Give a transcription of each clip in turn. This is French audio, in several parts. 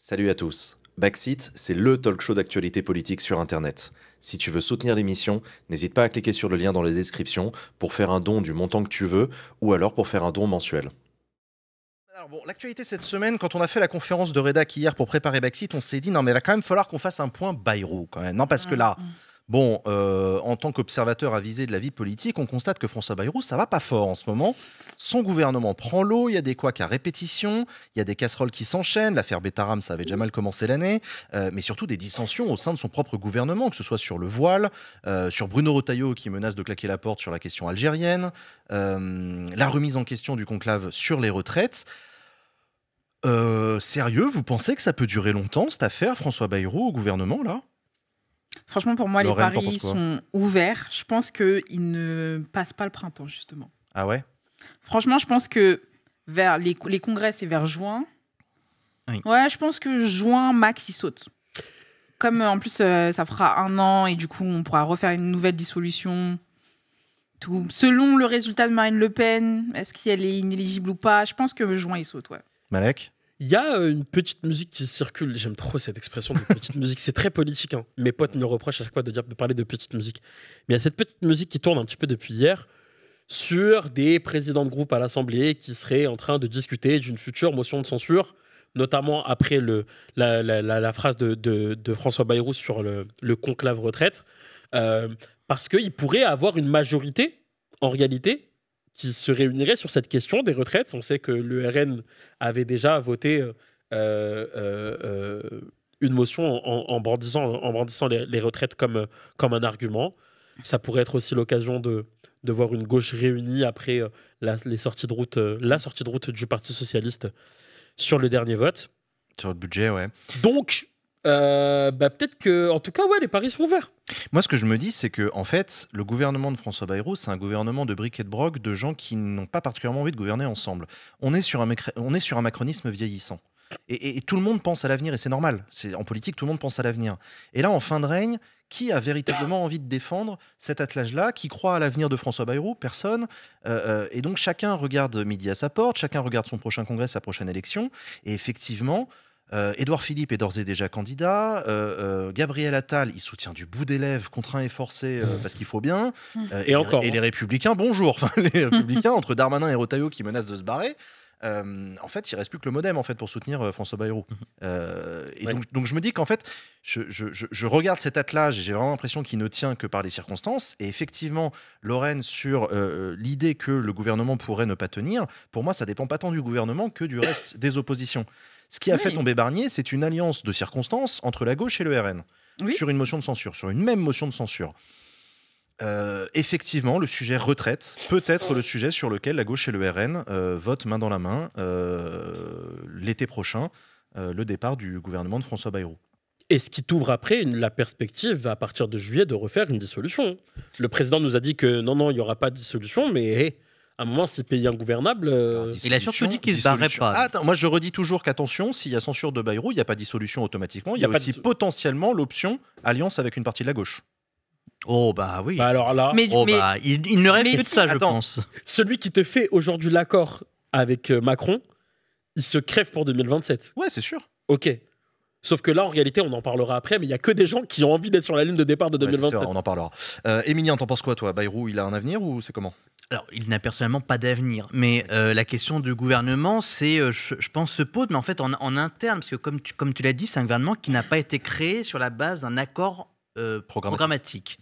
Salut à tous. Backseat, c'est le talk show d'actualité politique sur Internet. Si tu veux soutenir l'émission, n'hésite pas à cliquer sur le lien dans la description pour faire un don du montant que tu veux ou alors pour faire un don mensuel. Alors bon, l'actualité cette semaine, quand on a fait la conférence de rédac hier pour préparer Backseat, on s'est dit non mais il va quand même falloir qu'on fasse un point Bayrou quand même. Non parce que là, bon, en tant qu'observateur avisé de la vie politique, on constate que François Bayrou, ça va pas fort en ce moment. Son gouvernement prend l'eau, il y a des couacs à répétition, il y a des casseroles qui s'enchaînent, l'affaire Betaram, ça avait déjà mal commencé l'année, mais surtout des dissensions au sein de son propre gouvernement, que ce soit sur le voile, sur Bruno Retailleau qui menace de claquer la porte sur la question algérienne, la remise en question du conclave sur les retraites. Sérieux, vous pensez que ça peut durer longtemps cette affaire, François Bayrou, au gouvernement là? Franchement, pour moi, Lorraine, les t'en paris penses quoi? sont ouverts. Je pense qu'ils ne passent pas le printemps, justement. Ah ouais? Franchement, je pense que vers les congrès, c'est vers juin. Oui. Ouais, je pense que juin, max, il saute. Comme en plus, ça fera 1 an et du coup, on pourra refaire une nouvelle dissolution. Tout. Selon le résultat de Marine Le Pen, est-ce qu'elle est inéligible ou pas? Je pense que juin, il saute, ouais. Malek? Il y a une petite musique qui circule. J'aime trop cette expression de petite musique. C'est très politique. Hein. Mes potes me reprochent à chaque fois de parler de petite musique. Mais il y a cette petite musique qui tourne un petit peu depuis hier sur des présidents de groupe à l'Assemblée qui seraient en train de discuter d'une future motion de censure, notamment après la phrase de François Bayrou sur le conclave retraite, parce qu'il pourrait avoir une majorité, en réalité, qui se réunirait sur cette question des retraites. On sait que le RN avait déjà voté une motion en brandissant les retraites comme un argument. Ça pourrait être aussi l'occasion de voir une gauche réunie après la sortie de route du Parti socialiste sur le dernier vote. Sur le budget, ouais. Donc, peut-être que, en tout cas, ouais, les paris sont ouverts. Moi, ce que je me dis, c'est que en fait, le gouvernement de François Bayrou, c'est un gouvernement de briques et de broc de gens qui n'ont pas particulièrement envie de gouverner ensemble. On est sur un macronisme vieillissant. Et tout le monde pense à l'avenir, et c'est normal. En politique, tout le monde pense à l'avenir. Et là, en fin de règne, qui a véritablement envie de défendre cet attelage-là? Qui croit à l'avenir de François Bayrou? Personne. Et donc, chacun regarde midi à sa porte, chacun regarde son prochain congrès, sa prochaine élection. Et effectivement, Édouard Philippe est d'ores et déjà candidat. Gabriel Attal, il soutient du bout des lèvres, contraint et forcé, parce qu'il faut bien. Et encore, Et les Républicains, bonjour. Enfin, les Républicains, entre Darmanin et Retailleau qui menacent de se barrer. En fait, il reste plus que le MoDem en fait pour soutenir François Bayrou. Et Ouais. donc je me dis qu'en fait, je regarde cet attelage et j'ai vraiment l'impression qu'il ne tient que par les circonstances. Et effectivement, Lorraine, sur l'idée que le gouvernement pourrait ne pas tenir, pour moi, ça dépend pas tant du gouvernement que du reste des oppositions. Ce qui a fait tomber Barnier, c'est une alliance de circonstances entre la gauche et le RN Oui. sur une motion de censure, sur une même motion de censure. Effectivement, le sujet retraite peut être le sujet sur lequel la gauche et le RN votent main dans la main l'été prochain, le départ du gouvernement de François Bayrou. Et ce qui t'ouvre après la perspective, à partir de juillet, de refaire une dissolution. Le président nous a dit que non, il n'y aura pas de dissolution, mais à un moment, si le pays est ingouvernable... Il a surtout dit qu'il se barrait pas. Attends, moi je redis toujours qu'attention, s'il y a censure de Bayrou, il n'y a pas de dissolution automatiquement. Il y a pas aussi potentiellement l'option alliance avec une partie de la gauche. Oh bah oui. Bah alors là, Mais, Oh mais- bah, il ne rêve mais- que de ça, je Attends. pense. celui qui te fait aujourd'hui l'accord avec Macron, il se crève pour 2027. Ouais, c'est sûr. Ok. Sauf que là, en réalité, on en parlera après, mais il y a que des gens qui ont envie d'être sur la ligne de départ de Ouais, c'est 2027. sûr, on en parlera. Emilien, t'en penses quoi toi? Bayrou, il a un avenir ou c'est comment? Alors, il n'a personnellement pas d'avenir. Mais la question du gouvernement, c'est, je pense, se pose, mais en fait, en interne, parce que comme tu l'as dit, c'est un gouvernement qui n'a pas été créé sur la base d'un accord programmatique.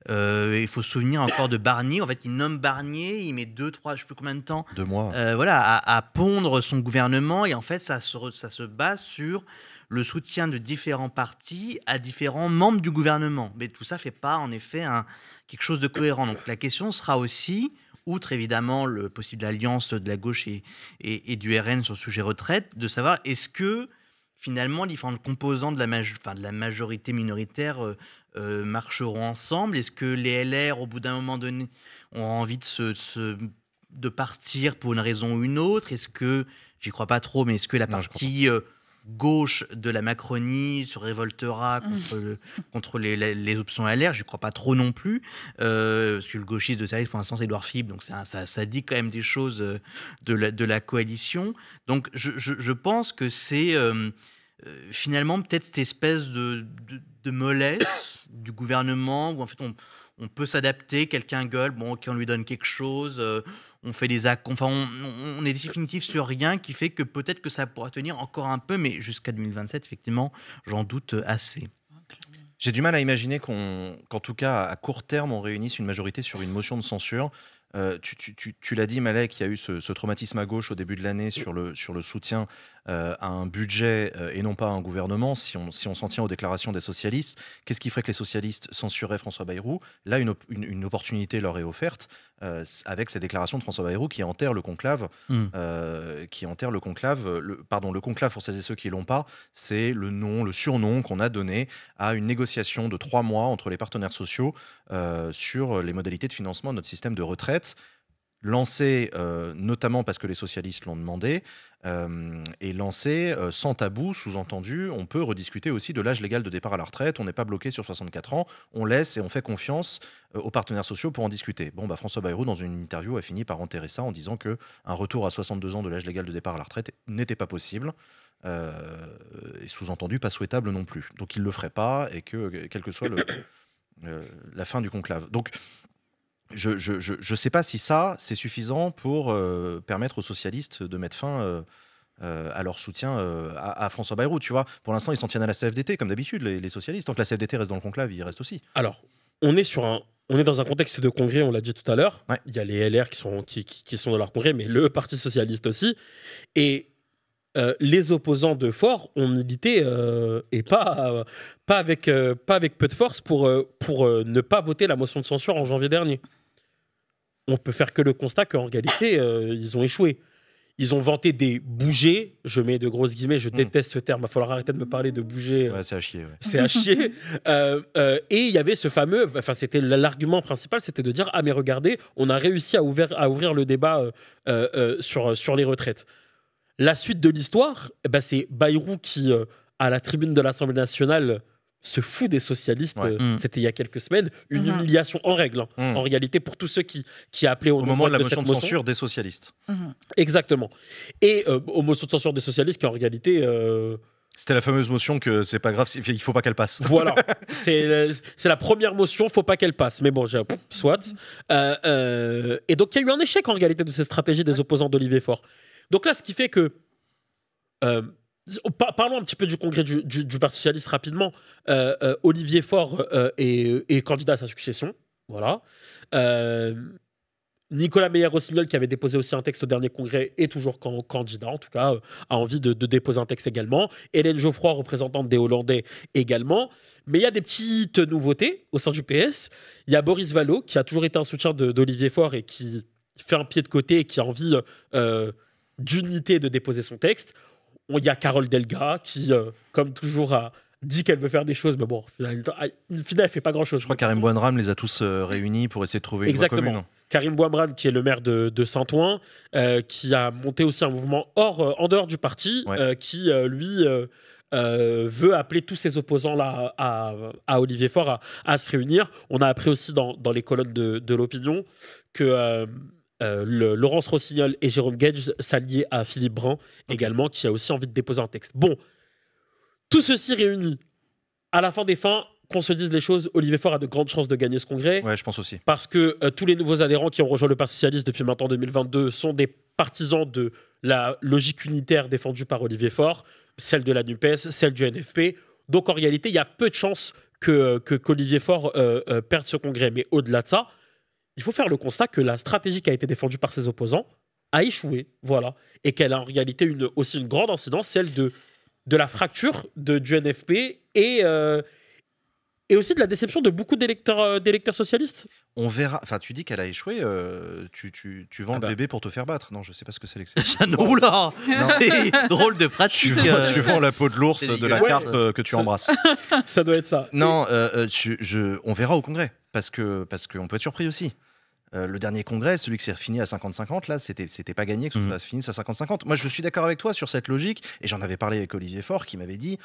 Il faut se souvenir encore de Barnier. En fait, il nomme Barnier, il met 2, 3, je ne sais plus combien de temps, 2 mois. voilà, à pondre son gouvernement. Et en fait, ça se base sur le soutien de différents partis à différents membres du gouvernement. Mais tout ça ne fait pas, en effet, quelque chose de cohérent. Donc la question sera aussi, outre évidemment le possible alliance de la gauche et du RN sur le sujet retraite, de savoir est-ce que finalement les différentes composantes de la majorité minoritaire marcheront ensemble. Est-ce que les LR, au bout d'un moment donné, ont envie de partir pour une raison ou une autre? Est-ce que, j'y crois pas trop, mais est-ce que la Non, je crois partie gauche de la Macronie se révoltera contre les options LR? Je ne crois pas trop non plus. Parce que le gauchiste de service, pour l'instant, c'est Édouard Philippe. Donc ça dit quand même des choses de la coalition. Donc je pense que c'est finalement, peut-être cette espèce de mollesse du gouvernement où en fait on peut s'adapter, quelqu'un gueule, bon, ok, on lui donne quelque chose, on fait des actes, enfin, on est définitif sur rien qui fait que peut-être que ça pourra tenir encore un peu, mais jusqu'à 2027, effectivement, j'en doute assez. J'ai du mal à imaginer qu'en tout cas, à court terme, on réunisse une majorité sur une motion de censure. Tu l'as dit, Malek, il y a eu ce traumatisme à gauche au début de l'année sur le soutien à un budget et non pas à un gouvernement. Si on s'en tient aux déclarations des socialistes, qu'est-ce qui ferait que les socialistes censureraient François Bayrou? Là, une opportunité leur est offerte avec ces déclarations de François Bayrou qui enterre le conclave. Le conclave, pour celles et ceux qui ne l'ont pas, c'est le surnom qu'on a donné à une négociation de 3 mois entre les partenaires sociaux sur les modalités de financement de notre système de retraite, lancé notamment parce que les socialistes l'ont demandé, et lancé sans tabou, sous-entendu, on peut rediscuter aussi de l'âge légal de départ à la retraite, on n'est pas bloqué sur 64 ans, on laisse et on fait confiance aux partenaires sociaux pour en discuter. Bon, François Bayrou, dans une interview, a fini par enterrer ça en disant qu'un retour à 62 ans de l'âge légal de départ à la retraite n'était pas possible, et sous-entendu pas souhaitable non plus. Donc il ne le ferait pas, et que quel que soit la fin du conclave. Donc je sais pas si ça, c'est suffisant pour permettre aux socialistes de mettre fin à leur soutien à François Bayrou. Tu vois, pour l'instant, ils s'en tiennent à la CFDT, comme d'habitude, les socialistes. Tant que la CFDT reste dans le conclave, ils restent aussi. Alors, on est dans un contexte de congrès, on l'a dit tout à l'heure. Ouais. Il y a les LR qui sont dans leur congrès, mais le Parti socialiste aussi. Et les opposants de Faure ont milité, et pas avec peu de force, pour ne pas voter la motion de censure en janvier dernier. On peut faire que le constat qu'en réalité, ils ont échoué. Ils ont vanté des bougers, je mets de grosses guillemets, je déteste ce terme, il va falloir arrêter de me parler de bouger. Ouais, c'est à chier. Ouais. C'est à chier. Et il y avait ce fameux, c'était l'argument principal, c'était de dire, ah mais regardez, on a réussi à ouvrir le débat sur les retraites. La suite de l'histoire, c'est Bayrou qui, à la tribune de l'Assemblée nationale, se fout des socialistes. Ouais. C'était il y a quelques semaines. Une humiliation en règle, en réalité, pour tous ceux qui appelaient au moment de la motion de censure des socialistes. Exactement. Et aux motions de censure des socialistes qui, en réalité... C'était la fameuse motion que c'est pas grave, il faut pas qu'elle passe. Voilà, c'est la première motion, faut pas qu'elle passe. Mais bon, soit. Et donc, il y a eu un échec en réalité de cette stratégie des opposants d'Olivier Faure. Donc là, ce qui fait que... parlons un petit peu du congrès du Parti socialiste rapidement. Olivier Faure est candidat à sa succession. Voilà. Nicolas Meyer-Rossignol, qui avait déposé aussi un texte au dernier congrès, est toujours candidat, en tout cas, a envie de déposer un texte également. Hélène Geoffroy, représentante des Hollandais, également. Mais il y a des petites nouveautés au sein du PS. Il y a Boris Vallaud, qui a toujours été un soutien d'Olivier Faure et qui fait un pied de côté et qui a envie d'unité de déposer son texte. Il y a Carole Delga, qui, comme toujours, a dit qu'elle veut faire des choses, mais bon, au final, elle fait pas grand-chose. Je crois que Karim Bouamrane les a tous réunis pour essayer de trouver une voie commune. Karim Bouamrane, qui est le maire de Saint-Ouen, qui a monté aussi un mouvement en dehors du parti, qui, lui, veut appeler tous ses opposants-là à Olivier Faure à se réunir. On a appris aussi dans les colonnes de l'opinion que Laurence Rossignol et Jérôme Gage s'alliaient à Philippe Brun, également, qui a aussi envie de déposer un texte. Bon, tout ceci réuni, à la fin des fins, qu'on se dise les choses, Olivier Faure a de grandes chances de gagner ce congrès. Ouais, je pense aussi. Parce que tous les nouveaux adhérents qui ont rejoint le Parti socialiste depuis maintenant 2022 sont des partisans de la logique unitaire défendue par Olivier Faure, celle de la NUPES, celle du NFP. Donc en réalité, il y a peu de chances qu'Olivier Faure perde ce congrès. Mais au-delà de ça, il faut faire le constat que la stratégie qui a été défendue par ses opposants a échoué, voilà, et qu'elle a en réalité aussi une grande incidence, celle de la fracture du NFP et aussi de la déception de beaucoup d'électeurs socialistes. On verra. Enfin, tu dis qu'elle a échoué. Tu vends le bébé pour te faire battre. Non, je sais pas ce que c'est l'expression. Oula, c'est drôle de pratique. Tu vends la peau de l'ours de la carpe que tu embrasses. Ça doit être ça. Non, on verra au congrès parce qu'on peut être surpris aussi. Le dernier congrès, celui qui s'est fini à 50-50, là, c'était pas gagné que ce soit fini à 50-50. Moi, je suis d'accord avec toi sur cette logique, et j'en avais parlé avec Olivier Faure, qui m'avait dit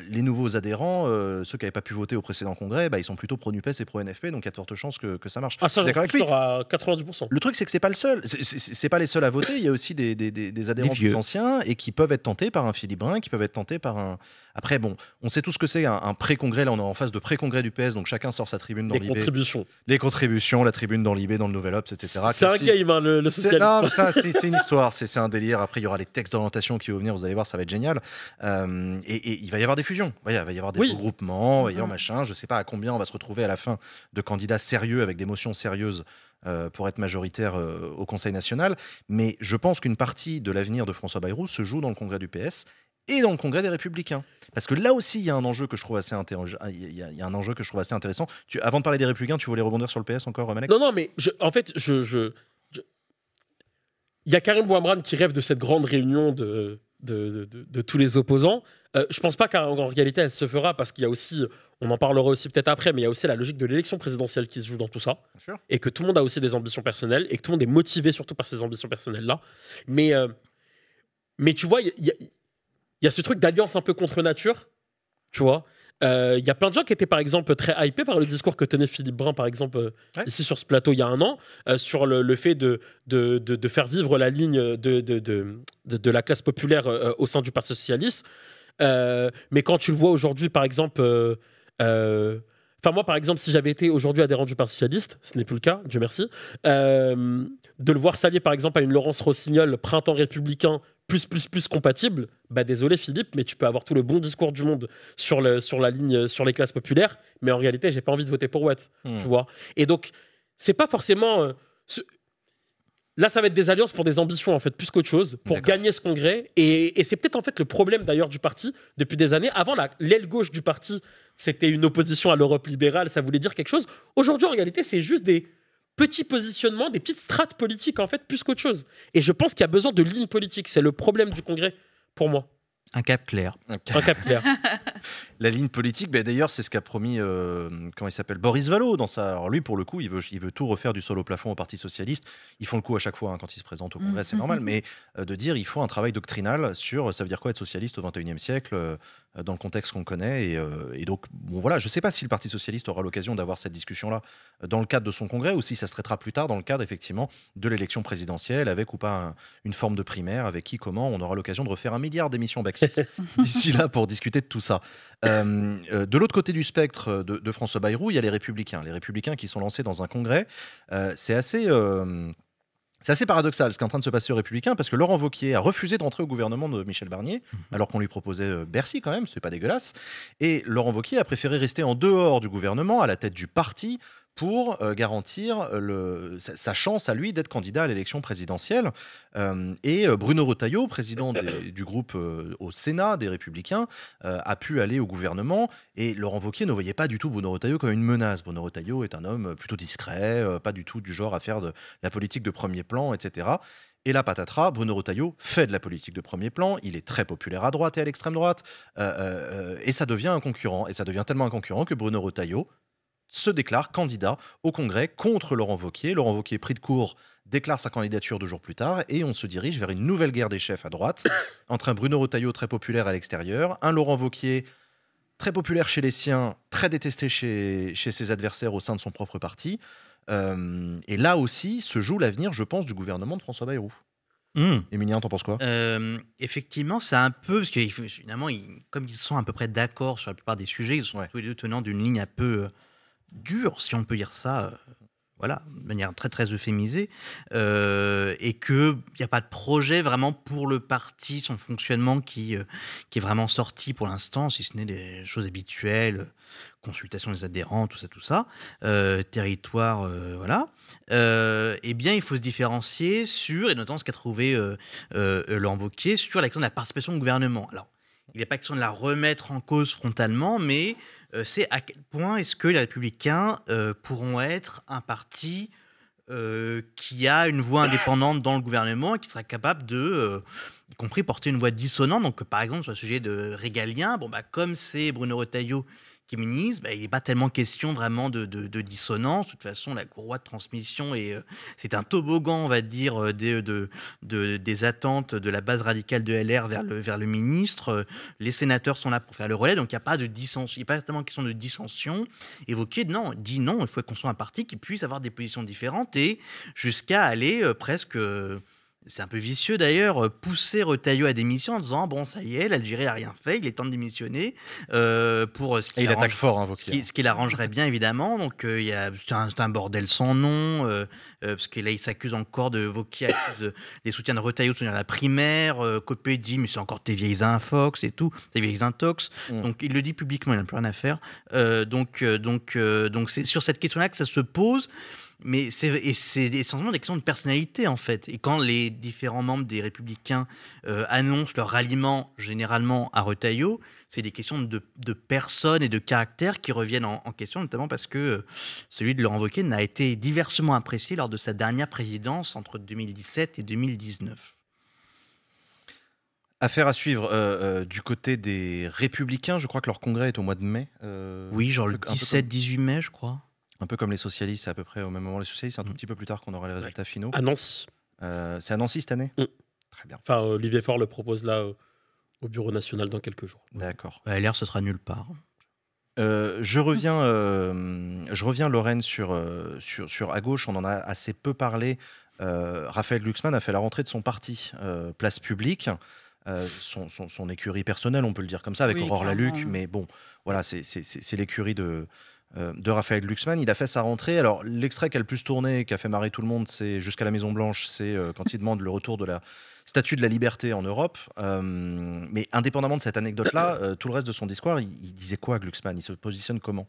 les nouveaux adhérents, ceux qui n'avaient pas pu voter au précédent congrès, ils sont plutôt pro-NUPES et pro-NFP, donc il y a de fortes chances que ça marche. Ah, ça, Je suis d'accord j'en avec lui. à 90%. Le truc, c'est que c'est pas le seul. C'est pas les seuls à voter. Il y a aussi des adhérents Les vieux. plus anciens et qui peuvent être tentés par un Philippe Brun, qui peuvent être tentés par un. Après, bon, on sait tout ce que c'est un pré-congrès. Là, on est en phase de pré-congrès du PS, donc chacun sort sa tribune dans Les l'IB. contributions. Les contributions, la tribune dans l'IB, dans le Nouvel Obs, etc. C'est un Classique. game, hein, le socialisme. Non, mais ça, c'est une histoire, c'est un délire. Après, il y aura les textes d'orientation qui vont venir, vous allez voir, ça va être génial. Et il va y avoir des fusions, il va y avoir des regroupements, il va y avoir machin. Je sais pas à combien on va se retrouver à la fin de candidats sérieux avec des motions sérieuses pour être majoritaire au Conseil national. Mais je pense qu'une partie de l'avenir de François Bayrou se joue dans le congrès du PS et dans le congrès des Républicains. Parce que là aussi, il y a un enjeu que je trouve assez intéressant. Avant de parler des Républicains, tu voulais rebondir sur le PS encore, Malek ? Non, mais en fait, il y a Karim Bouamran qui rêve de cette grande réunion de tous les opposants. Je pense pas qu'en réalité elle se fera parce qu'il y a aussi, on en parlera aussi peut-être après, mais il y a aussi la logique de l'élection présidentielle qui se joue dans tout ça. Bien sûr. Et que tout le monde a aussi des ambitions personnelles et que tout le monde est motivé surtout par ces ambitions personnelles-là. Mais tu vois, il y a ce truc d'alliance un peu contre nature, tu vois. Il y a plein de gens qui étaient par exemple très hypés par le discours que tenait Philippe Brun par exemple ici sur ce plateau il y a un an sur le fait de faire vivre la ligne de la classe populaire au sein du Parti socialiste. Mais quand tu le vois aujourd'hui par exemple moi par exemple si j'avais été aujourd'hui adhérent du Parti socialiste, ce n'est plus le cas, Dieu merci, de le voir s'allier par exemple à une Laurence Rossignol printemps républicain plus compatible, désolé Philippe, mais tu peux avoir tout le bon discours du monde sur la ligne, sur les classes populaires, mais en réalité, j'ai pas envie de voter pour Watt, tu vois. Et donc, c'est pas forcément... Là, ça va être des alliances pour des ambitions, en fait, plus qu'autre chose, pour gagner ce congrès. Et c'est peut-être, en fait, le problème, d'ailleurs, du parti, depuis des années. Avant, l'aile gauche du parti, c'était une opposition à l'Europe libérale, ça voulait dire quelque chose. Aujourd'hui, en réalité, c'est juste des petits positionnements, des petites strates politiques, en fait, plus qu'autre chose. Et je pense qu'il y a besoin de lignes politiques. C'est le problème du congrès, pour moi. Un cap clair. Un cap clair. La ligne politique, d'ailleurs, c'est ce qu'a promis, comment il s'appelle, Boris Vallaud. Alors lui, pour le coup, il veut tout refaire du sol au plafond au Parti socialiste. Ils font le coup à chaque fois quand ils se présentent au Congrès, c'est normal. Mais de dire, il faut un travail doctrinal sur ça veut dire quoi être socialiste au XXIe siècle, dans le contexte qu'on connaît. Et donc, bon, voilà, je ne sais pas si le Parti socialiste aura l'occasion d'avoir cette discussion-là dans le cadre de son Congrès ou si ça se traitera plus tard dans le cadre, effectivement, de l'élection présidentielle, avec ou pas une forme de primaire, avec qui, comment. On aura l'occasion de refaire 1 milliard d'émissions Backseat d'ici là pour discuter de tout ça. De l'autre côté du spectre de François Bayrou, il y a les Républicains qui sont lancés dans un congrès. C'est assez paradoxal ce qui est en train de se passer aux Républicains parce que Laurent Wauquiez a refusé d'entrer au gouvernement de Michel Barnier alors qu'on lui proposait Bercy quand même, c'est pas dégueulasse. Et Laurent Wauquiez a préféré rester en dehors du gouvernement à la tête du parti pour garantir sa chance à lui d'être candidat à l'élection présidentielle. Et Bruno Retailleau, président du groupe au Sénat des Républicains, a pu aller au gouvernement. Et Laurent Wauquiez ne voyait pas du tout Bruno Retailleau comme une menace. Bruno Retailleau est un homme plutôt discret, pas du tout du genre à faire de la politique de premier plan, etc. Et là, patatras, Bruno Retailleau fait de la politique de premier plan, il est très populaire à droite et à l'extrême droite, et ça devient un concurrent. Et ça devient tellement un concurrent que Bruno Retailleau se déclare candidat au Congrès contre Laurent Wauquiez. Laurent Wauquiez, pris de court, déclare sa candidature 2 jours plus tard et on se dirige vers une nouvelle guerre des chefs à droite entre un Bruno Retailleau très populaire à l'extérieur, un Laurent Wauquiez très populaire chez les siens, très détesté chez ses adversaires au sein de son propre parti. Et là aussi se joue l'avenir, je pense, du gouvernement de François Bayrou. Émilien, t'en penses quoi ? Effectivement, c'est un peu parce que finalement, comme ils sont à peu près d'accord sur la plupart des sujets, ils sont tous les deux tenants d'une ligne un peu dure, si on peut dire ça, voilà, de manière très très euphémisée, et qu'il n'y a pas de projet vraiment pour le parti, son fonctionnement qui est vraiment sorti pour l'instant, si ce n'est des choses habituelles, consultation des adhérents, tout ça, territoire, voilà. Eh bien, il faut se différencier sur, et notamment ce qu'a trouvé Laurent Wauquiez, sur la question de la participation au gouvernement. Alors, il n'est pas question de la remettre en cause frontalement, mais c'est à quel point est-ce que les Républicains pourront être un parti qui a une voix indépendante dans le gouvernement et qui sera capable de, y compris, porter une voix dissonante. Donc, par exemple, sur le sujet de régalien, comme c'est Bruno Retailleau qui est ministre, il n'est pas tellement question vraiment de dissonance. De toute façon, la courroie de transmission, c'est un toboggan, on va dire, des attentes de la base radicale de LR vers le ministre. Les sénateurs sont là pour faire le relais, donc il n'y a pas de dissension, il n'y a pas tellement question de dissension. Évoquer, non, dit non, il faut qu'on soit un parti qui puisse avoir des positions différentes et jusqu'à aller presque... c'est un peu vicieux d'ailleurs, pousser Retailleau à démission en disant bon, ça y est, l'Algérie n'a rien fait, il est temps de démissionner pour ce qui Et il attaque fort, hein, ce qui l'arrangerait bien évidemment. Donc c'est un bordel sans nom parce que là il s'accuse encore de Wauquiez accuse des soutiens de Retailleau de soutenir la primaire. Copé dit mais c'est encore tes vieilles infox et tout, tes vieilles intox. Donc il le dit publiquement, il n'a plus rien à faire. Donc c'est sur cette question-là que ça se pose. Mais c'est essentiellement des questions de personnalité, en fait. Et quand les différents membres des Républicains annoncent leur ralliement, généralement, à Retailleau, c'est des questions de personnes et de caractère qui reviennent en question, notamment parce que celui de Laurent Wauquiez n'a été diversement apprécié lors de sa dernière présidence entre 2017 et 2019. Affaire à suivre du côté des Républicains. Je crois que leur congrès est au mois de mai. Oui, genre le 17-18 mai, je crois. Un peu comme les socialistes, c'est à peu près au même moment. Les socialistes, c'est un tout petit peu plus tard qu'on aura les résultats finaux. À Nancy. C'est à Nancy cette année. Très bien. Enfin, Olivier Faure le propose là au Bureau national dans quelques jours. D'accord. À LR, ce sera nulle part. Je reviens Lorraine sur à gauche. On en a assez peu parlé. Raphaël Glucksmann a fait la rentrée de son parti, Place Publique. Son écurie personnelle, on peut le dire comme ça, avec Aurore Laluc. Mais bon, voilà, c'est l'écurie de Raphaël Glucksmann. Il a fait sa rentrée. Alors, l'extrait qui a le plus tourné, qui a fait marrer tout le monde, c'est jusqu'à la Maison-Blanche, c'est quand il demande le retour de la statue de la liberté en Europe. Mais indépendamment de cette anecdote-là, tout le reste de son discours, il disait quoi, Glucksmann ? Il se positionne comment ?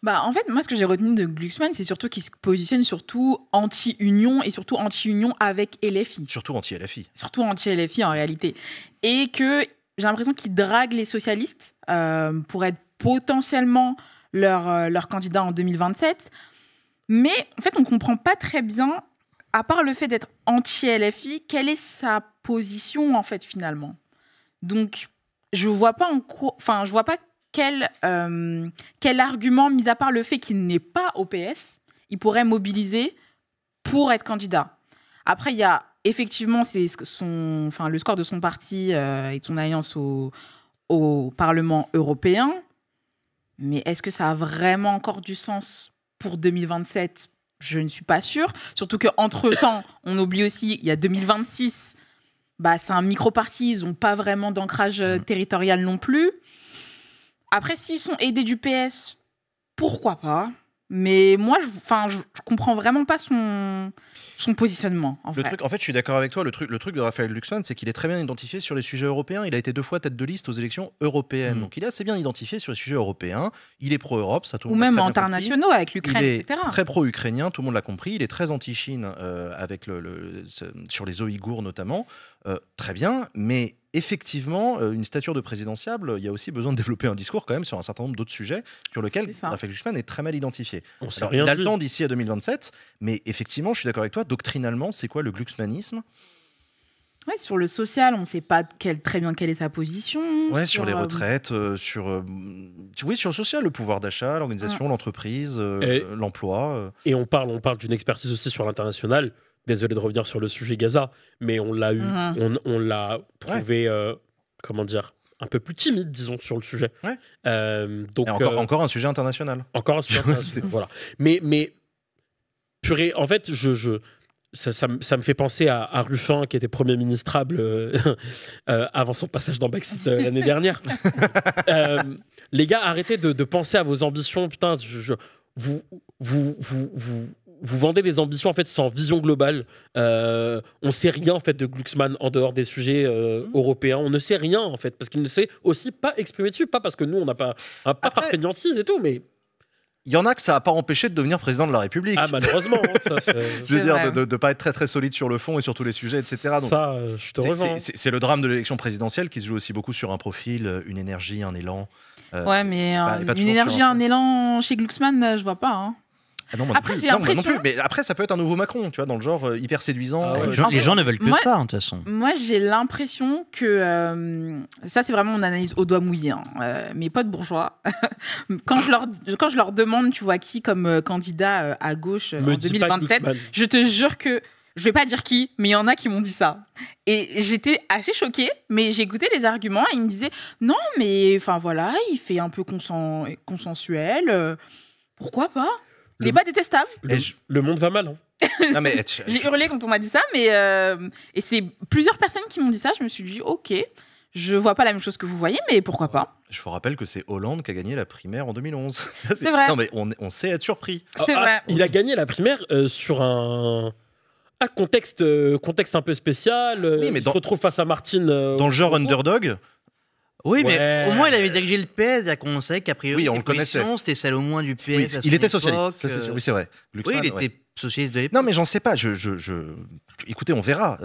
En fait, moi, ce que j'ai retenu de Glucksmann, c'est surtout qu'il se positionne surtout anti-union et surtout anti-union avec LFI. Surtout anti-LFI. Surtout anti-LFI, en réalité. Et que j'ai l'impression qu'il drague les socialistes pour être potentiellement leur candidat en 2027. Mais en fait, on ne comprend pas très bien, à part le fait d'être anti-LFI, quelle est sa position, en fait, finalement. Donc, je ne vois pas quel argument, mis à part le fait qu'il n'est pas au PS, il pourrait mobiliser pour être candidat. Après, il y a effectivement le score de son parti et de son alliance au Parlement européen. Mais est-ce que ça a vraiment encore du sens pour 2027 ? Je ne suis pas sûre. Surtout qu'entre-temps, on oublie aussi, il y a 2026, c'est un micro-parti, ils n'ont pas vraiment d'ancrage territorial non plus. Après, s'ils sont aidés du PS, pourquoi pas ? Mais moi, je comprends vraiment pas son positionnement. En fait, je suis d'accord avec toi. Le truc de Raphaël Glucksmann, c'est qu'il est très bien identifié sur les sujets européens. Il a été 2 fois tête de liste aux élections européennes. Donc, il est assez bien identifié sur les sujets européens. Il est pro-Europe, ça tout le monde. Ou même internationaux, avec l'Ukraine, etc. Il est très pro-ukrainien, tout le monde l'a compris. Il est très anti-Chine avec sur les Ouïghours notamment. Très bien, mais effectivement, une stature de présidentiable, il y a aussi besoin de développer un discours quand même sur un certain nombre d'autres sujets sur lesquels Raphaël Glucksmann est très mal identifié. Il a le temps d'ici à 2027, mais effectivement, je suis d'accord avec toi, doctrinalement, c'est quoi le glucksmannisme ? Ouais, sur le social, on ne sait pas très bien quelle est sa position. Ouais, sur les retraites, sur le social, le pouvoir d'achat, l'organisation, l'entreprise, l'emploi. Et on parle d'une expertise aussi sur l'international. Désolé de revenir sur le sujet Gaza, mais on l'a eu, on l'a trouvé, un peu plus timide, disons, sur le sujet. Ouais. Donc encore un sujet international. Encore un sujet international. Voilà. Mais purée, en fait, ça me fait penser à Ruffin, qui était Premier ministrable avant son passage dans Brexit l'année dernière. Les gars, arrêtez de penser à vos ambitions. Putain, vous vendez des ambitions en fait sans vision globale. On sait rien en fait de Glucksmann en dehors des sujets européens. On ne sait rien en fait parce qu'il ne sait aussi pas exprimer dessus. Pas parce que nous on n'a pas parfait gnantise et tout, mais il y en a que ça n'a pas empêché de devenir président de la République. Ah malheureusement, ça, je veux dire de pas être très très solide sur le fond et sur tous les sujets, etc. Donc, ça, je te rejoins. C'est le drame de l'élection présidentielle qui se joue aussi beaucoup sur un profil, une énergie, un élan. Ouais, mais une énergie, un élan chez Glucksmann, je vois pas. non, moi non Après, plus. j'ai Non, moi non l'impression- plus. Mais après, ça peut être un nouveau Macron, tu vois, dans le genre hyper séduisant. Ah ouais. Les gens, En fait, les gens ne veulent que moi- ça, de toute façon. Moi, j'ai l'impression que ça, c'est vraiment mon analyse au doigt mouillé. Hein. Mes potes bourgeois, quand je leur demande, tu vois qui comme candidat à gauche en Me dis pas 2027, Glucksmann. je te jure que je vais pas dire qui, mais il y en a qui m'ont dit ça. Et j'étais assez choquée, mais j'ai écouté les arguments et ils me disaient non, mais enfin voilà, il fait un peu consensuel. Pourquoi pas? Il est pas détestable. Le monde va mal. Hein. Non, mais J'ai hurlé quand on m'a dit ça, mais et c'est plusieurs personnes qui m'ont dit ça. Je me suis dit, ok, je vois pas la même chose que vous voyez, mais pourquoi pas? je vous rappelle que c'est Hollande qui a gagné la primaire en 2011. C'est vrai. Non, mais on sait être surpris. C'est vrai. Il a gagné la primaire sur un contexte un peu spécial. Oui, mais il se retrouve face à Martine. Dans le genre underdog, Oui, Ouais. mais au moins, il avait dirigé le PS, c'est-à-dire qu'on savait qu'a priori, Oui, on ses le connaissait. positions, c'était celle au moins du PS. oui, à il son était socialiste. époque, Ça, c'est sûr. Oui, c'est vrai. Oui, Glucksmann, il ouais. était socialiste de l'époque. Non, mais j'en sais pas. Écoutez, on verra.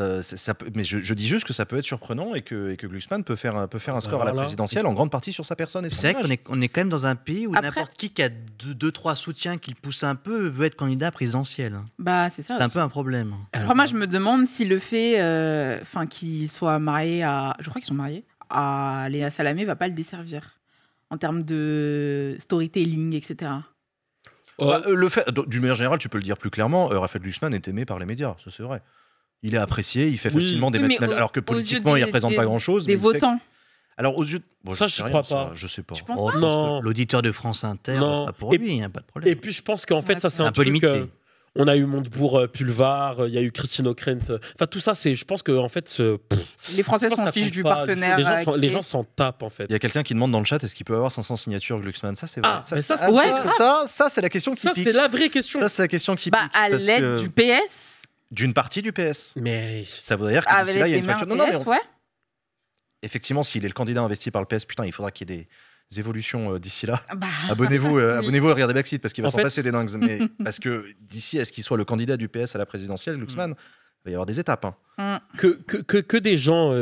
Mais je dis juste que ça peut être surprenant et que Glucksmann peut faire un score à la Voilà. présidentielle en grande partie sur sa personne et son C'est vrai image. qu'on est quand même dans un pays où Après- n'importe qui a deux, trois soutiens qui le poussent un peu veut être candidat présidentiel. Bah, c'est ça. C'est un aussi. peu un problème. Après, moi, je me demande si le fait qu'ils soient mariés à. Je crois qu'ils sont mariés à Léa Salamé va pas le desservir en termes de storytelling, etc. Bah, le fait, d'une manière générale, tu peux le dire plus clairement, Raphaël Glucksmann est aimé par les médias, ça c'est vrai. Il est apprécié, il fait Oui. facilement des Oui, mais matinales, alors que aux yeux politiquement il des- représente des- pas grand-chose. Des mais il fait- votants. Alors aux yeux, bon, Ça, je sais j'y rien, crois pas. ça, je sais pas. Tu penses Oh, pas Non. L'auditeur de France Inter, Non. votera pour Et- lui, hein, pas de problème. Et puis je pense qu'en fait, Ouais, ça c'est c'est un un peu truc. limité. On a eu Montebourg, Pulvar, il y a eu Christine Ockrent. Enfin, tout ça, je pense que en fait, Les Français je pense que s'en ça fichent compte du pas. partenaire. Les gens s'en tapent en fait. Il y a quelqu'un qui demande dans le chat est-ce qu'il peut avoir 500 signatures Glucksmann. Ça c'est vrai. Ah, mais ça, c'est- Ouais, ça c'est la question qui Ça, pique. c'est la vraie question. Ça c'est la question qui Bah, pique. à parce l'aide que- du PS. d'une partie du PS. Mais Ça veut dire que Avec d'ici là il y a les une mains fracture. au Non, non, mais PS, ouais. effectivement, s'il est le candidat investi par le PS, putain, il faudra qu'il y ait des évolutions d'ici là. Bah, Abonnez-vous, Oui. abonnez-vous à Regardez Backseat parce qu'il va En s'en fait- passer des dingues. Mais parce que d'ici à ce qu'il soit le candidat du PS à la présidentielle, Glucksmann, il va y avoir des étapes. Hein. que des gens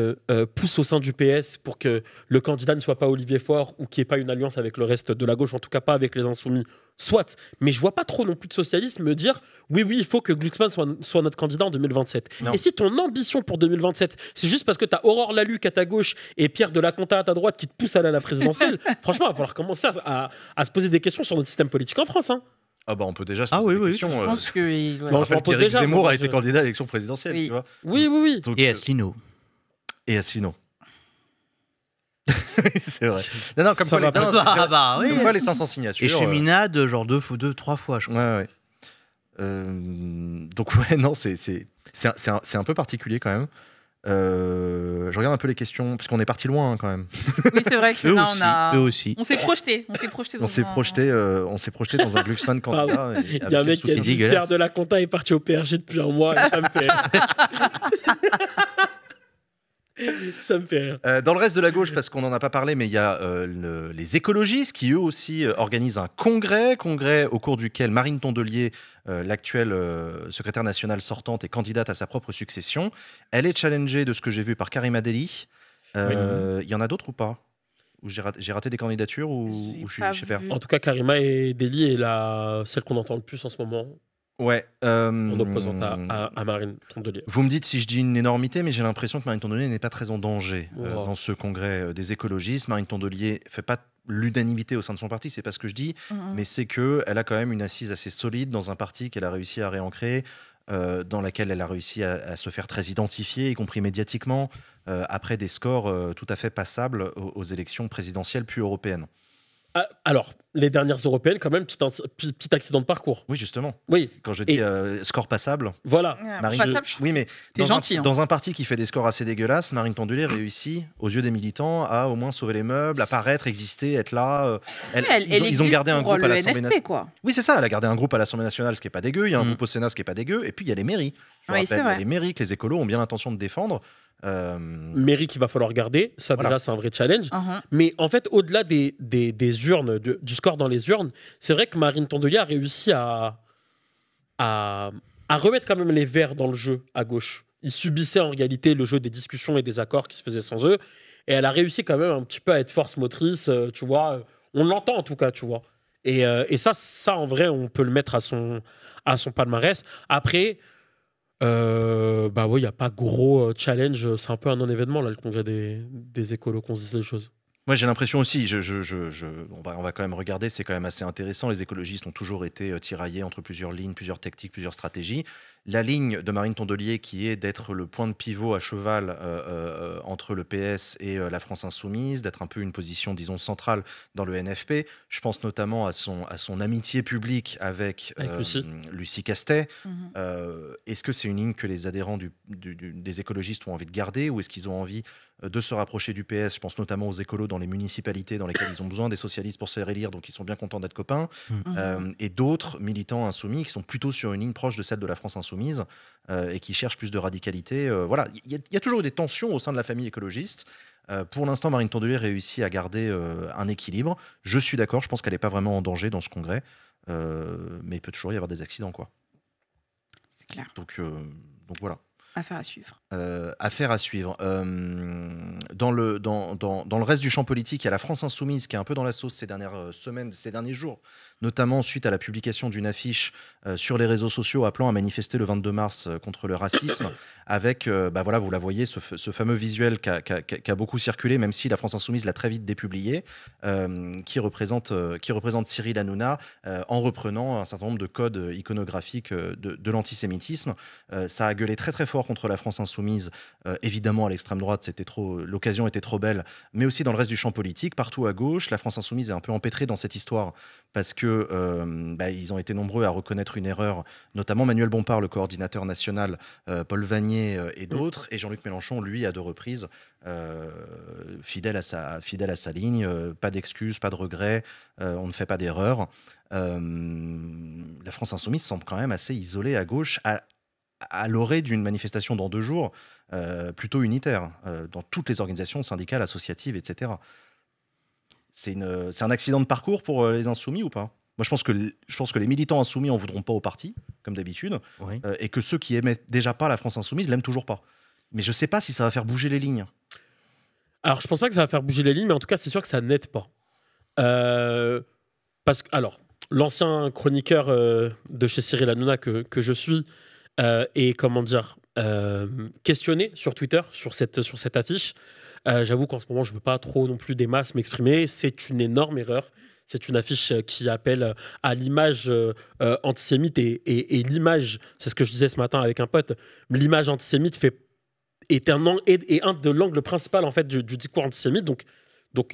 poussent au sein du PS pour que le candidat ne soit pas Olivier Faure ou qu'il n'y ait pas une alliance avec le reste de la gauche, en tout cas pas avec les Insoumis, soit. Mais je vois pas trop non plus de socialistes me dire oui, il faut que Glucksmann soit notre candidat en 2027. Non. Et si ton ambition pour 2027, c'est juste parce que tu as Aurore Laluc à ta gauche et Pierre de la Conta à ta droite qui te poussent à aller à la présidentielle, franchement, il va falloir commencer à se poser des questions sur notre système politique en France. Hein. Ah bah on peut déjà se Ah poser oui, des oui, questions. je pense que. ouais. Je Non, je rappelle m'en pose qu'Éric déjà, Zemmour moi, a été je- candidat à l'élection présidentielle, Oui. tu vois. Oui. Donc, Et Asselineau. et Asselineau. C'est vrai. Non, comme Ça quoi, va les, non, pas. c'est vrai. bah Comme quoi les 500 signatures. Et Cheminade, genre deux, trois fois, je crois. Ouais. Donc ouais, non, c'est un peu particulier quand même. Je regarde un peu les questions, puisqu'on est parti loin hein, quand même. Oui, c'est vrai que Eux là, aussi, on a. eux aussi. On s'est projeté. On s'est projeté. On s'est projeté dans un Glucksmann candidat. et Il y avec a un quel mec qui a souci. dit dégueulasse. Pierre de la Conta est parti au PRG depuis un mois et ça me fait ça me fait rire. Dans le reste de la gauche, parce qu'on n'en a pas parlé, mais il y a les écologistes qui eux aussi organisent un congrès au cours duquel Marine Tondelier, l'actuelle secrétaire nationale sortante, est candidate à sa propre succession. Elle est challengée de ce que j'ai vu par Karima Deli. Il y en a d'autres ou pas? Ou j'ai raté des candidatures ou je sais pas. En tout cas, Karima et Deli est celle qu'on entend le plus en ce moment Ouais. en opposant à Marine Tondelier. Vous me dites si je dis une énormité, mais j'ai l'impression que Marine Tondelier n'est pas très en danger Wow. dans ce congrès des écologistes. Marine Tondelier fait pas l'unanimité au sein de son parti, c'est pas ce que je dis, mais c'est que elle a quand même une assise assez solide dans un parti qu'elle a réussi à réancrer, dans laquelle elle a réussi à se faire très identifier, y compris médiatiquement, après des scores tout à fait passables aux élections présidentielles puis européennes. Ah, alors, les dernières européennes, quand même, petit accident de parcours. Oui, justement. Oui, Quand je dis score passable, voilà. Marine, Passable, oui, mais T'es dans, gentil, un, hein. dans un parti qui fait des scores assez dégueulasses, Marine Tondelier réussit, aux yeux des militants, à au moins sauver les meubles, apparaître, exister, être là. Ils ont gardé un groupe à l'Assemblée nationale. quoi. Oui, c'est ça, elle a gardé un groupe à l'Assemblée nationale, ce qui n'est pas dégueu. Il y a un groupe au Sénat, ce qui n'est pas dégueu. Et puis, il y a les mairies. Je Oui, rappelle, c'est il y a vrai. les mairies que les écolos ont bien l'intention de défendre. Mairie qu'il va falloir garder, ça Voilà. déjà c'est un vrai challenge. Mhm. Mais en fait, au-delà des urnes, du score dans les urnes, c'est vrai que Marine Tondelier a réussi à remettre quand même les Verts dans le jeu à gauche. Ils subissaient en réalité le jeu des discussions et des accords qui se faisaient sans eux. Et elle a réussi quand même un petit peu à être force motrice, tu vois. On l'entend en tout cas, tu vois. Et ça, en vrai, on peut le mettre à son palmarès. Après, bah oui, il n'y a pas gros challenge. C'est un peu un non-événement, là, le congrès des écolos, qu'on se dise les choses. Moi, j'ai l'impression aussi, on va quand même regarder, c'est quand même assez intéressant. Les écologistes ont toujours été tiraillés entre plusieurs lignes, plusieurs tactiques, plusieurs stratégies. La ligne de Marine Tondelier, qui est d'être le point de pivot à cheval entre le PS et la France Insoumise, d'être un peu une position, disons, centrale dans le NFP. Je pense notamment à son amitié publique avec Lucie Castet. Est-ce que c'est une ligne que les adhérents des écologistes ont envie de garder, ou est-ce qu'ils ont envie de se rapprocher du PS? Je pense notamment aux écolos dans les municipalités dans lesquelles ils ont besoin des socialistes pour se faire élire, donc ils sont bien contents d'être copains. Et d'autres militants insoumis qui sont plutôt sur une ligne proche de celle de la France Insoumise et qui cherchent plus de radicalité. Voilà, il y a toujours eu des tensions au sein de la famille écologiste. Pour l'instant, Marine Tondelier réussit à garder un équilibre. Je suis d'accord, je pense qu'elle n'est pas vraiment en danger dans ce congrès, mais il peut toujours y avoir des accidents, quoi. C'est clair. Donc voilà. Affaire à suivre. Affaire à suivre. Dans le reste du champ politique, il y a la France Insoumise qui est un peu dans la sauce ces dernières semaines, ces derniers jours, notamment suite à la publication d'une affiche sur les réseaux sociaux appelant à manifester le 22 mars contre le racisme, avec, voilà, vous la voyez, ce fameux visuel qui a beaucoup circulé, même si la France Insoumise l'a très vite dépublié, qui représente Cyril Hanouna en reprenant un certain nombre de codes iconographiques de l'antisémitisme. Ça a gueulé très très fort contre la France Insoumise, évidemment à l'extrême droite, l'occasion était trop belle, mais aussi dans le reste du champ politique, partout à gauche. La France Insoumise est un peu empêtrée dans cette histoire parce que ils ont été nombreux à reconnaître une erreur, notamment Manuel Bompard, le coordinateur national, Paul Vanier et d'autres, et Jean-Luc Mélenchon, lui, à 2 reprises, fidèle à sa ligne, pas d'excuses, pas de regrets, on ne fait pas d'erreur. La France Insoumise semble quand même assez isolée à gauche, à l'orée d'une manifestation dans 2 jours, plutôt unitaire, dans toutes les organisations syndicales, associatives, etc. C'est un accident de parcours pour les insoumis ou pas? Moi, je pense que les militants insoumis en voudront pas au parti, comme d'habitude, Oui. et que ceux qui aimaient déjà pas la France Insoumise l'aiment toujours pas. Mais je sais pas si ça va faire bouger les lignes. Alors, je pense pas que ça va faire bouger les lignes, mais en tout cas, c'est sûr que ça n'aide pas. Parce que, alors, l'ancien chroniqueur de chez Cyril Hanouna que je suis est, comment dire, questionné sur Twitter sur cette affiche. J'avoue qu'en ce moment, je veux pas trop non plus des masses m'exprimer. C'est une énorme erreur. C'est une affiche qui appelle à l'image antisémite et l'image, c'est ce que je disais ce matin avec un pote, l'image antisémite est un de l'angle principal en fait du discours antisémite, donc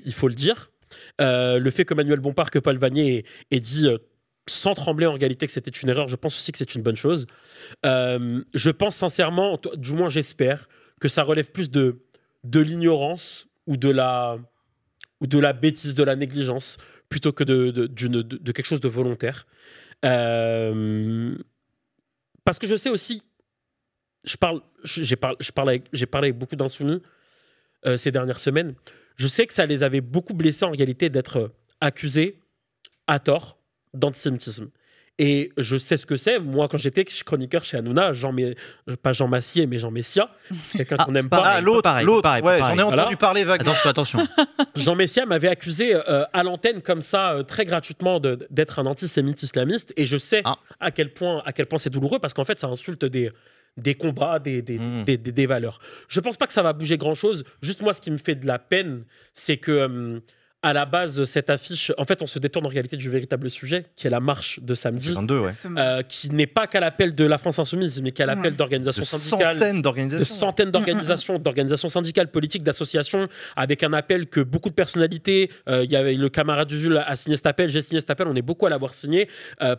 il faut le dire. Le fait que Manuel Bompard, que Paul Vanier ait dit sans trembler en réalité que c'était une erreur, je pense aussi que c'est une bonne chose. Je pense sincèrement, du moins j'espère, que ça relève plus de l'ignorance ou de la bêtise, de la négligence, plutôt que de quelque chose de volontaire. Parce que je sais aussi, j'ai parlé avec beaucoup d'insoumis ces dernières semaines, je sais que ça les avait beaucoup blessés en réalité d'être accusés à tort d'antisémitisme. Et je sais ce que c'est. Moi, quand j'étais chroniqueur chez Hanouna, pas Jean Massier, mais Jean Messia, quelqu'un qu'on n'aime pas. L'autre, pareil, j'en ai entendu parler vaguement. Attention. Jean Messia m'avait accusé à l'antenne comme ça, très gratuitement, d'être un antisémite islamiste. Et je sais à quel point c'est douloureux, parce qu'en fait, ça insulte des combats, des valeurs. Je pense pas que ça va bouger grand-chose. Juste moi, ce qui me fait de la peine, c'est que à la base, cette affiche, en fait, on se détourne en réalité du véritable sujet, qui est la marche de samedi, 22, ouais. qui n'est pas qu'à l'appel de la France Insoumise, mais qu'à l'appel d'organisations syndicales, de centaines d'organisations syndicales, politiques, d'associations, avec un appel que beaucoup de personnalités, il y avait le camarade Usul a signé cet appel, j'ai signé cet appel, on est beaucoup à l'avoir signé,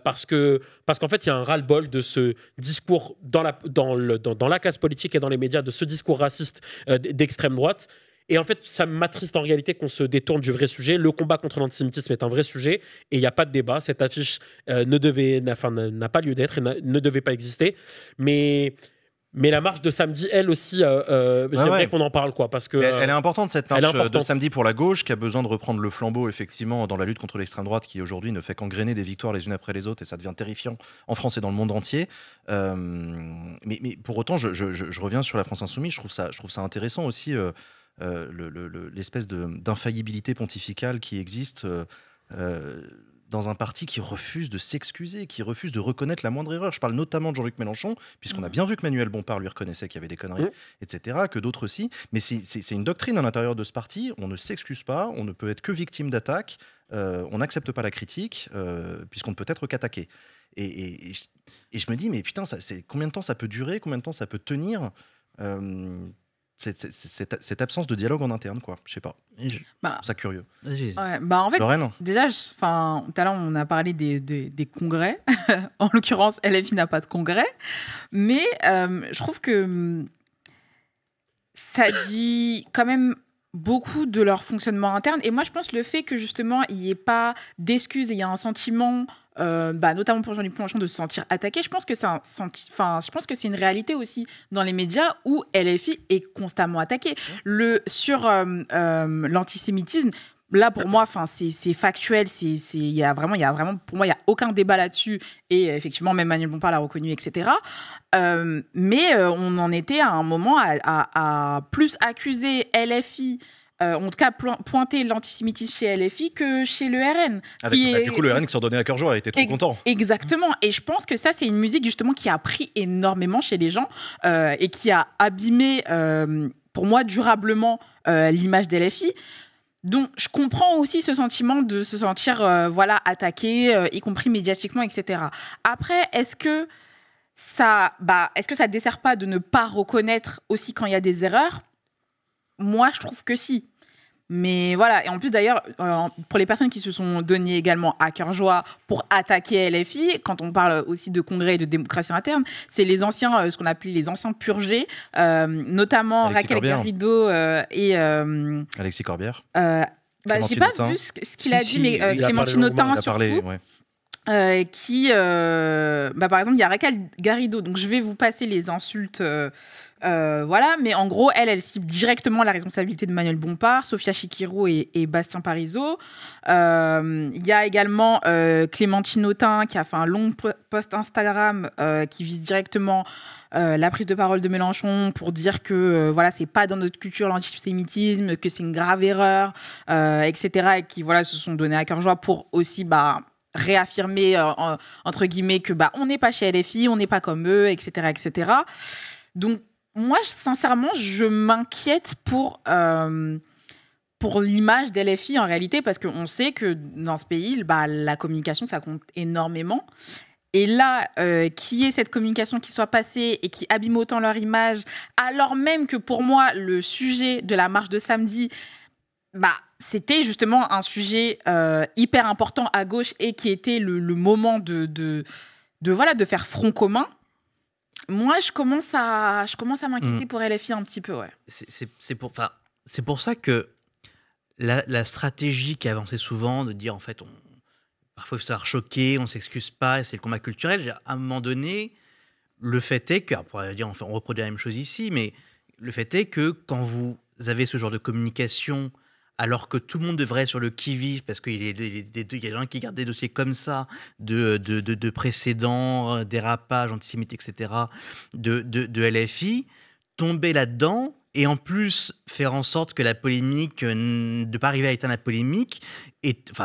parce qu'en fait, il y a un ras-le-bol de ce discours dans la classe politique et dans les médias, de ce discours raciste d'extrême droite. Et en fait, ça m'attriste en réalité qu'on se détourne du vrai sujet. Le combat contre l'antisémitisme est un vrai sujet et il n'y a pas de débat. Cette affiche n'a pas lieu d'être et ne devait pas exister. Mais la marche de samedi, elle aussi, j'aimerais qu'on en parle, quoi, parce que elle est importante, cette marche de samedi pour la gauche, qui a besoin de reprendre le flambeau, effectivement, dans la lutte contre l'extrême droite, qui aujourd'hui ne fait qu'engrainer des victoires les unes après les autres, et ça devient terrifiant en France et dans le monde entier. Mais pour autant, je reviens sur la France Insoumise. Je trouve ça intéressant aussi. L'espèce d'infaillibilité pontificale qui existe dans un parti qui refuse de s'excuser, qui refuse de reconnaître la moindre erreur. Je parle notamment de Jean-Luc Mélenchon, puisqu'on a bien vu que Manuel Bompard lui reconnaissait qu'il y avait des conneries, etc., que d'autres aussi. Mais c'est une doctrine à l'intérieur de ce parti. On ne s'excuse pas, on ne peut être que victime d'attaques, on n'accepte pas la critique, puisqu'on ne peut être qu'attaqué. Et je me dis, mais putain, combien de temps ça peut durer, combien de temps ça peut tenir cette absence de dialogue en interne, quoi. Je sais pas. Je trouve ça curieux. Ouais, en fait, Lorraine déjà, tout à l'heure, on a parlé des congrès. En l'occurrence, LFI n'a pas de congrès. Mais je trouve que ça dit quand même beaucoup de leur fonctionnement interne. Et moi, je pense le fait que, justement, il n'y ait pas d'excuses et il y a un sentiment... notamment pour Jean-Luc Mélenchon de se sentir attaqué, je pense que c'est une réalité aussi dans les médias où LFI est constamment attaqué. Sur l'antisémitisme, là pour moi, c'est factuel, il y a vraiment, pour moi, il y a aucun débat là-dessus. Et effectivement, même Manuel Bompard l'a reconnu, etc. Mais on en était à un moment à plus accuser LFI. En tout cas, pointer l'antisémitisme chez LFI que chez le RN. Du coup, le RN qui s'en donnait à cœur joie, était trop content. Exactement. Et je pense que ça, c'est une musique justement qui a pris énormément chez les gens et qui a abîmé, pour moi, durablement l'image d'LFI. Donc, je comprends aussi ce sentiment de se sentir attaqué, y compris médiatiquement, etc. Après, est-ce que ça dessert pas de ne pas reconnaître aussi quand il y a des erreurs ? Moi, je trouve que si. Mais voilà, et en plus d'ailleurs, pour les personnes qui se sont données également à cœur joie pour attaquer LFI, quand on parle aussi de congrès et de démocratie interne, c'est les anciens, ce qu'on appelait les anciens purgés, notamment Alexis Raquel Corbière. Garrido et... Alexis Corbière. J'ai pas vu ce qu'il a dit, mais Clémentine Autain surtout. Par exemple, il y a Raquel Garrido, donc je vais vous passer les insultes, mais en gros, elle cible directement la responsabilité de Manuel Bompard, Sophia Chikirou et Bastien Parizeau. Il y a également Clémentine Autain qui a fait un long post Instagram qui vise directement la prise de parole de Mélenchon pour dire que c'est pas dans notre culture l'antisémitisme, que c'est une grave erreur, etc. Et qui se sont donnés à cœur joie pour aussi réaffirmer entre guillemets que on n'est pas chez LFI, on n'est pas comme eux, etc., etc. Donc moi sincèrement je m'inquiète pour l'image d'LFI en réalité, parce qu'on sait que dans ce pays la communication ça compte énormément, et là qu'il y ait cette communication qui soit passée et qui abîme autant leur image, alors même que pour moi le sujet de la marche de samedi c'était justement un sujet hyper important à gauche et qui était le moment de faire front commun. Moi, je commence à m'inquiéter pour LFI un petit peu, ouais. C'est pour ça que la stratégie qui avançait souvent de dire, en fait, parfois il faut savoir choquer, on ne s'excuse pas, et c'est le combat culturel. À un moment donné, le fait est que, on pourrait dire, on reproduit la même chose ici, mais le fait est que quand vous avez ce genre de communication, alors que tout le monde devrait être sur le qui-vive, parce qu'il y a des gens qui gardent des dossiers comme ça, de précédents, dérapages antisémites, etc., de LFI, tomber là-dedans, et en plus faire en sorte que la polémique, de ne pas arriver à éteindre la polémique,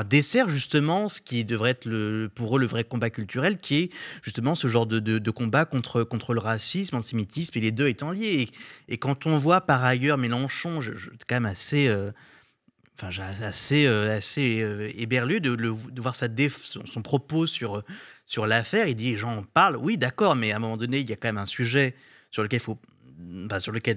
dessert justement ce qui devrait être pour eux le vrai combat culturel, qui est justement ce genre de combat contre le racisme, l'antisémitisme, et les deux étant liés. Et quand on voit par ailleurs Mélenchon, je quand même assez éberlu de voir son propos sur l'affaire. Il dit, les gens en parlent, oui d'accord, mais à un moment donné, il y a quand même un sujet sur lequel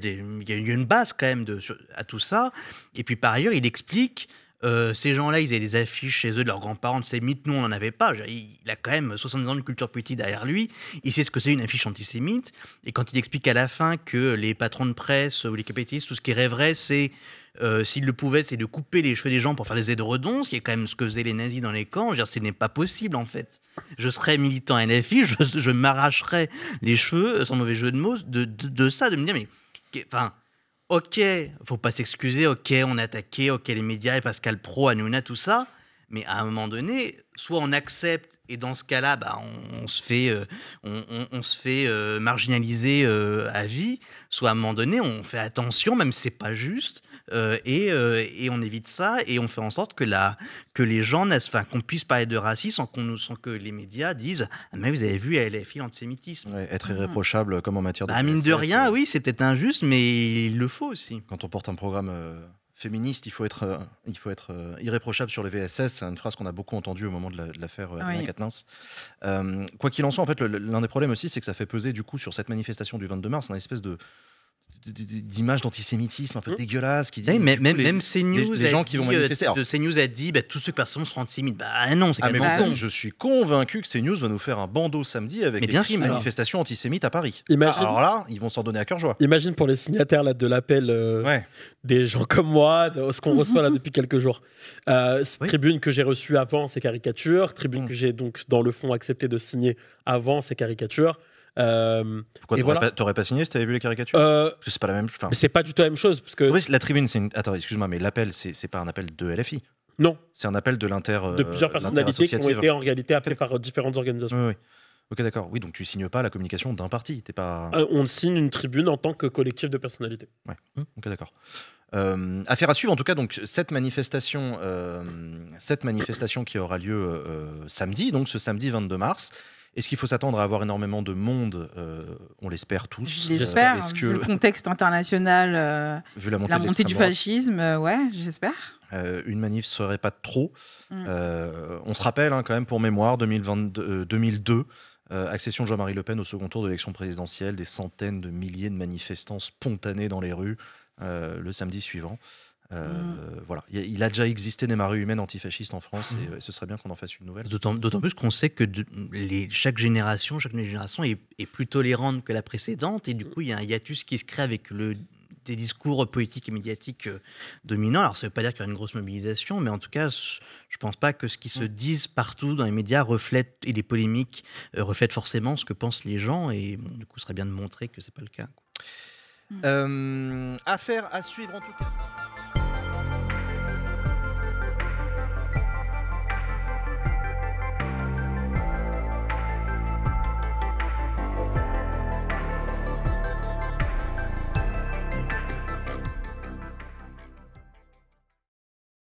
il y a une base quand même à tout ça. Et puis par ailleurs, il explique, ces gens-là, ils avaient des affiches chez eux de leurs grands-parents antisémites, nous on n'en avait pas. Il a quand même 70 ans de culture politique derrière lui, il sait ce que c'est une affiche antisémite, et quand il explique à la fin que les patrons de presse ou les capitalistes, tout ce qu'ils rêveraient, c'est s'ils le pouvaient, c'est de couper les cheveux des gens pour faire des édredons, ce qui est quand même ce que faisaient les nazis dans les camps. Je veux dire, ce n'est pas possible en fait. Je serais militant LFI, je m'arracherais les cheveux, sans mauvais jeu de mots, de ça, de me dire, mais ok, faut pas s'excuser, ok, on a attaqué, ok, les médias, et Pascal Pro, Hanouna, tout ça, Mais à un moment donné, soit on accepte et dans ce cas-là, bah, on se fait, marginaliser à vie, soit à un moment donné, on fait attention, même si c'est pas juste, et on évite ça et on fait en sorte que les gens, qu'on puisse parler de racisme sans que les médias disent « Ah mais vous avez vu à LFI l'antisémitisme ». Ouais, être irréprochable comme en matière de Bah, mine de PSS, rien, oui, c'est peut-être injuste, mais il le faut aussi. Quand on porte un programme féministe, il faut être irréprochable sur les VSS. C'est une phrase qu'on a beaucoup entendue au moment de l'affaire Adrien Oui. Quatennens. Quoi qu'il en soit, en fait, l'un des problèmes aussi, c'est que ça fait peser du coup sur cette manifestation du 22 mars une espèce d'image d'antisémitisme un peu dégueulasse qui dit Oui, du coup, même CNews les gens qui vont manifester. Alors, CNews a dit tous ceux qui personnes seront antisémites. Bah non, c'est mais quand même vous con. savez, je suis convaincu que CNews va nous faire un bandeau samedi avec Mais les bien crimes sûr. manifestations antisémites à Paris. Imagine- Alors là, ils vont s'en donner à cœur joie. Imagine pour les signataires là, de l'appel Ouais. des gens comme moi, ce qu'on reçoit là depuis quelques jours. Oui. Tribune que j'ai reçue avant ces caricatures, tribune Mm. que j'ai donc dans le fond accepté de signer avant ces caricatures. Pourquoi et voilà. t'aurais pas signé si t'avais vu les caricatures Euh, Parce que c'est pas la même. Enfin, mais c'est pas du tout la même chose parce que oui, la tribune, c'est une. Attends, excuse-moi, mais l'appel, c'est pas un appel de LFI. non, C'est un appel de de plusieurs personnalités qui ont l'inter-associative. été en réalité appelées par différentes organisations. Oui, oui. Ok, d'accord. Oui, donc tu signes pas la communication d'un parti. T'es pas. On signe une tribune en tant que collectif de personnalités. Ok, d'accord. Affaire à suivre, en tout cas, donc cette manifestation qui aura lieu samedi, donc ce samedi 22 mars. Est-ce qu'il faut s'attendre à avoir énormément de monde On l'espère tous. Je l'espère, Est-ce vu le que, contexte international, vu la montée, la de montée du l'extrême droite, fascisme, ouais, j'espère. une manif serait pas trop. Mm. On se rappelle quand même pour mémoire 2002, accession de Jean-Marie Le Pen au second tour de l'élection présidentielle, des centaines de milliers de manifestants spontanés dans les rues le samedi suivant. Voilà, il a déjà existé des marées humaines antifascistes en France et ce serait bien qu'on en fasse une nouvelle. D'autant plus qu'on sait que chaque génération est plus tolérante que la précédente et du coup il y a un hiatus qui se crée avec des discours politiques et médiatiques dominants. Alors ça ne veut pas dire qu'il y aura une grosse mobilisation, mais en tout cas je ne pense pas que ce qui se dise partout dans les médias et les polémiques reflètent forcément ce que pensent les gens et bon, du coup ce serait bien de montrer que ce n'est pas le cas, quoi. Affaire à suivre en tout cas.